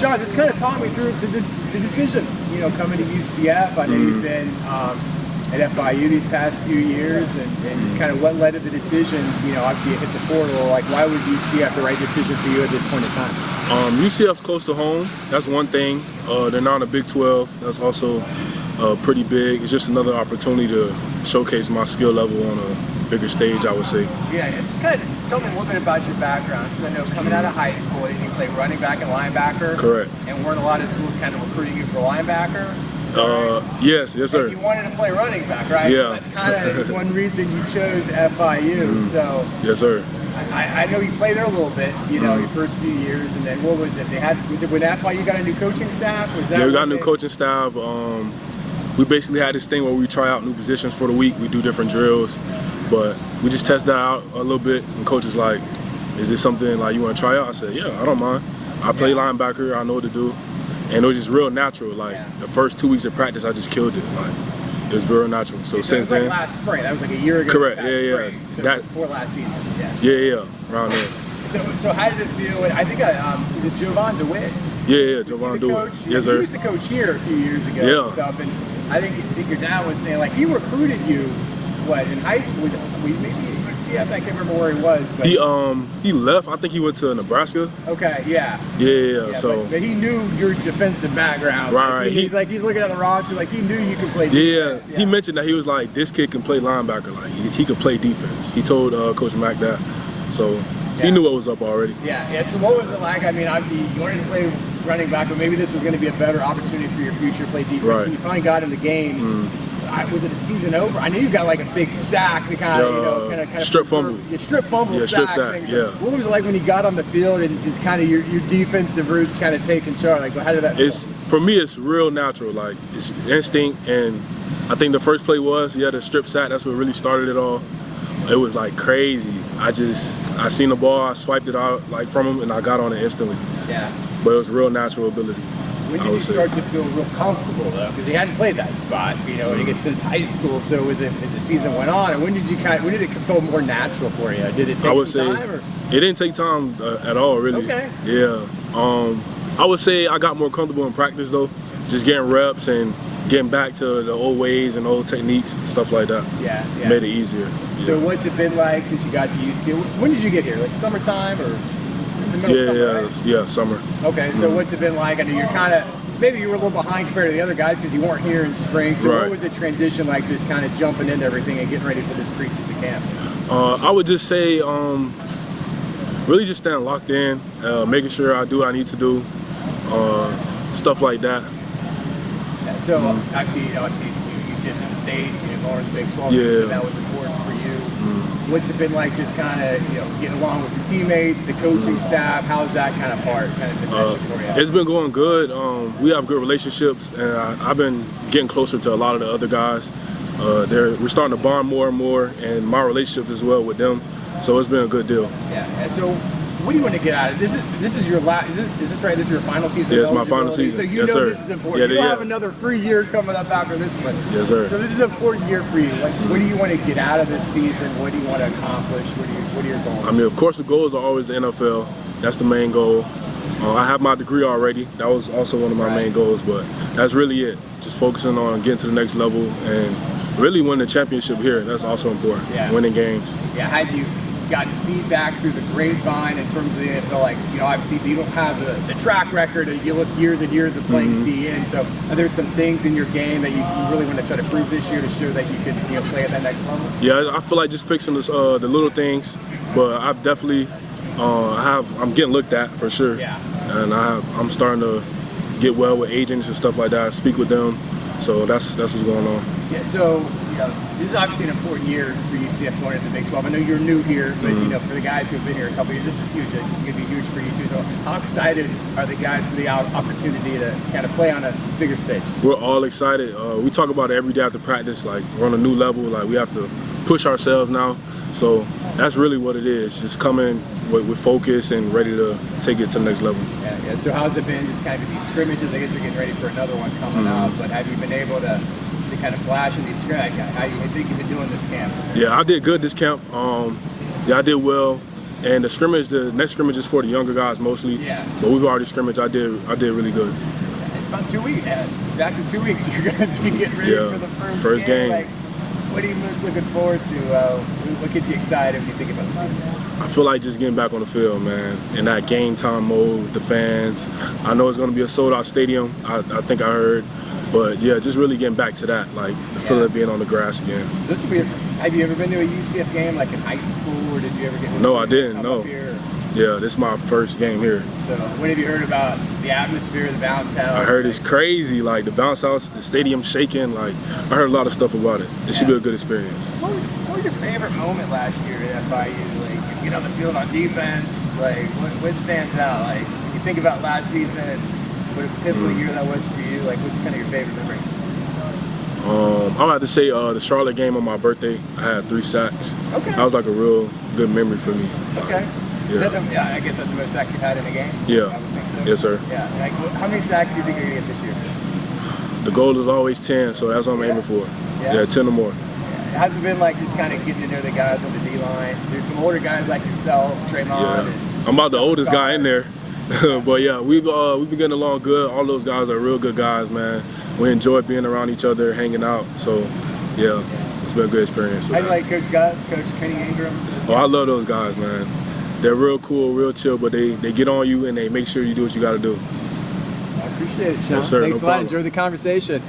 Shaun, just kind of talk me through the decision, coming to UCF. I know you've been at FIU these past few years, and just kind of what led to the decision. Obviously you hit the portal. Like, why was UCF the right decision for you at this point in time? UCF's close to home. That's one thing. They're now in the Big 12. That's also pretty big. It's just another opportunity to showcase my skill level on a bigger stage, I would say. Yeah, just kind of tell me a little bit about your background, because I know coming out of high school, you play running back and linebacker. Correct. And weren't a lot of schools kind of recruiting you for linebacker? Yes, sir. And you wanted to play running back, right? Yeah. So that's kind of one reason you chose FIU. So yes, sir. I know you played there a little bit, your first few years, and then what was it? Was it when FIU got a new coaching staff? Was that yeah, we got a new coaching staff. We basically had this thing where we try out new positions for the week. We do different drills, but we just test that out a little bit. And coach is like, "Is this something like you want to try out?" I said, "Yeah, I don't mind. I play linebacker. I know what to do." And it was just real natural. Like the first 2 weeks of practice, I just killed it. Like it was real natural. So since then, last spring, that was like a year ago. Correct. Yeah. So that before last season. Yeah. Around there. So how did it feel? I think was it Jovan DeWitt? Yeah, Jovan DeWitt. Yes, sir. He used to coach here a few years ago and stuff. And I think your dad was saying, like, he recruited you, in high school? Maybe at UCF, I can't remember where he was. But he left. I think he went to Nebraska. Okay, yeah. So but he knew your defensive background. Right. He's looking at the roster, like, he knew you could play defense. Yeah. He mentioned that he was like, this kid can play linebacker. Like he could play defense. He told Coach Mack that. So he knew what was up already. Yeah. So what was it like? I mean, obviously you wanted to play running back, but maybe this was going to be a better opportunity for your future to play defense. Right. When you finally got into games, was it a season over? I knew you got like a big sack to kind of strip fumble. Strip fumble. Yeah, strip sack. Yeah. What was it like when you got on the field and just kind of your defensive roots kind of taking charge? Like, how did that feel? For me, it's real natural. Like, it's instinct, and I think the first play was the strip sack. That's what really started it all. It was like crazy. I seen the ball, I swiped it out from him, and I got on it instantly. Yeah. But it was real natural ability. When did you start to feel real comfortable though? Because he hadn't played that spot, I guess since high school. So as the season went on, and when did it feel more natural for you? Did it take some time? Or? It didn't take time at all, really. Okay. Yeah. I would say I got more comfortable in practice though, just getting reps and getting back to the old ways and old techniques, stuff like that. Yeah. Made it easier. So what's it been like since you got to UCF? When did you get here? Like summertime or in the middle of summer? Right? Yeah, summer. Okay, so what's it been like? I know you're maybe you were a little behind compared to the other guys because you weren't here in spring. So what was the transition like, just kind of jumping into everything and getting ready for this preseason camp? I would just say really just staying locked in, making sure I do what I need to do, stuff like that. Yeah, so obviously UCF's in the state, going to the Big 12, so that was important for you. What's it been like just kind of, getting along with the teammates, the coaching staff? How's that kind of part been for you? It's been going good. We have good relationships, and I've been getting closer to a lot of the other guys. We're starting to bond more and more, and my relationship as well with them. So it's been a good deal. Yeah. So what do you want to get out of it? This is your last. Is this right? This is your final season? Yeah, it's my final season. So you know this is important. You'll have another free year coming up after this one. Yes, sir. So this is an important year for you. Like, what do you want to get out of this season? What do you want to accomplish? What are your goals? I mean, of course, the goals are always the NFL. That's the main goal. I have my degree already. That was also one of my main goals, but that's really it. Just focusing on getting to the next level and really winning the championship here. That's also important. Winning games. Yeah. Had you gotten feedback through the grapevine in terms of the NFL? Like, obviously you don't have the track record. You look years and years of playing DN. So are there some things in your game that you really want to try to prove this year to show that you could play at that next level? Yeah, I feel like just fixing this, the little things, but I've definitely I'm getting looked at for sure. Yeah. And I'm starting to get well with agents and stuff like that. Speak with them. So that's what's going on. Yeah. So this is obviously an important year for UCF going into the Big 12. I know you're new here, but for the guys who have been here a couple years, this is huge. It's going to be huge for you too. So how excited are the guys for the opportunity to kind of play on a bigger stage? We're all excited. We talk about it every day after practice. Like, we're on a new level. Like, we have to push ourselves now. So that's really what it is. Just coming with focus and ready to take it to the next level. Yeah. So how's it been? Just kind of these scrimmages. I guess you're getting ready for another one coming up. But have you been able to kind of flash in these scrimmages? How you think you've been doing this camp? Yeah, I did good this camp. I did well. And the next scrimmage is for the younger guys mostly. Yeah. But we've already scrimmaged. I did really good. About 2 weeks, exactly 2 weeks. You're going to be getting ready for the first game. Like, what are you most looking forward to? What gets you excited when you think about the season? I feel like just getting back on the field, man, in that game time mode with the fans. I know it's going to be a sold-out stadium. I think I heard. But yeah, just really getting back to that, like the feeling of being on the grass again. This will be. Have you ever been to a UCF game, like in high school, or did you ever get? No, I didn't. No. Yeah, this is my first game here. So, what have you heard about the atmosphere, the bounce house? I heard it's crazy, like the bounce house, the stadium shaking. Like I heard a lot of stuff about it. It should be a good experience. What was your favorite moment last year at FIU? Like, you get on the field on defense. Like, what stands out? Like, when you think about last season and what a pivotal year that was for you. Like, what's kind of your favorite memory? I'm gonna have to say the Charlotte game on my birthday. I had 3 sacks. Okay. That was like a real good memory for me. Okay. I guess that's the most sacks you've had in a game? Yeah. I would think so. Yes, sir. Yeah. Like, how many sacks do you think you're going to get this year? The goal is always 10, so that's what I'm aiming for. Yeah, 10 or more. Yeah. Has it been like just kind of getting to know the guys on the D-line? There's some older guys like yourself, Draymond. Yeah. I'm about the oldest guy in there. But yeah, we've been getting along good. All those guys are real good guys, man. We enjoy being around each other, hanging out. So yeah, it's been a good experience. I like Coach Gus, Coach Kenny Ingram. Oh, I love those guys, man. They're real cool, real chill, but they get on you and they make sure you do what you got to do. I appreciate it, Shaun. Yes, sir. Thanks No a lot. problem. Enjoy the conversation.